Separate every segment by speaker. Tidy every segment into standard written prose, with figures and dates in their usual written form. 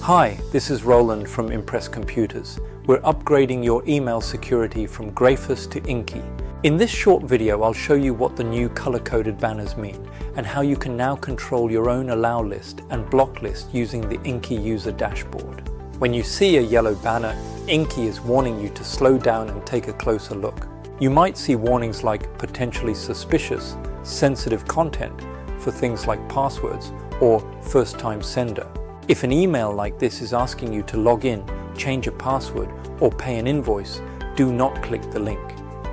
Speaker 1: Hi, this is Roland from Impress Computers. We're upgrading your email security from Phish to INKY. In this short video, I'll show you what the new color-coded banners mean and how you can now control your own allow list and block list using the INKY User Dashboard. When you see a yellow banner, INKY is warning you to slow down and take a closer look. You might see warnings like potentially suspicious, sensitive content for things like passwords or first-time sender. If an email like this is asking you to log in, change a password, or pay an invoice, do not click the link.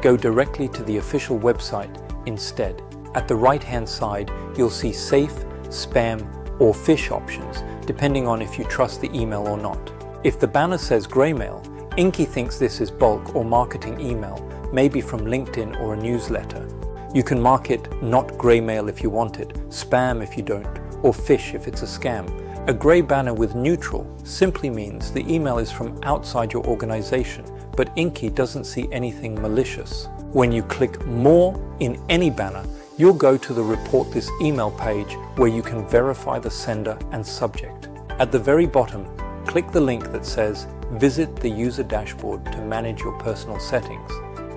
Speaker 1: Go directly to the official website instead. At the right-hand side, you'll see safe, spam, or Phish options, depending on if you trust the email or not. If the banner says Graymail, INKY thinks this is bulk or marketing email, maybe from LinkedIn or a newsletter. You can mark it not Graymail if you want it, spam if you don't, or Phish if it's a scam. A gray banner with neutral simply means the email is from outside your organization, but INKY doesn't see anything malicious. When you click More in any banner, you'll go to the Report This Email page where you can verify the sender and subject. At the very bottom, click the link that says Visit the User Dashboard to manage your personal settings.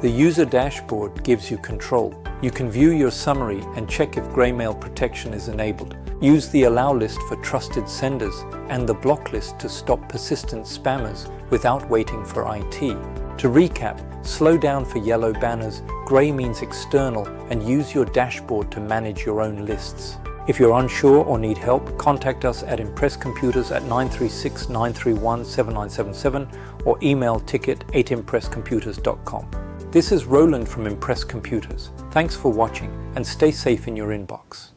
Speaker 1: The User Dashboard gives you control. You can view your summary and check if Graymail protection is enabled. Use the allow list for trusted senders and the block list to stop persistent spammers without waiting for IT. To recap, slow down for yellow banners, gray means external, and use your dashboard to manage your own lists. If you're unsure or need help, contact us at Impress Computers at 936-931-7977 or email ticket@impresscomputers.com. This is Roland from Impress Computers. Thanks for watching and stay safe in your inbox.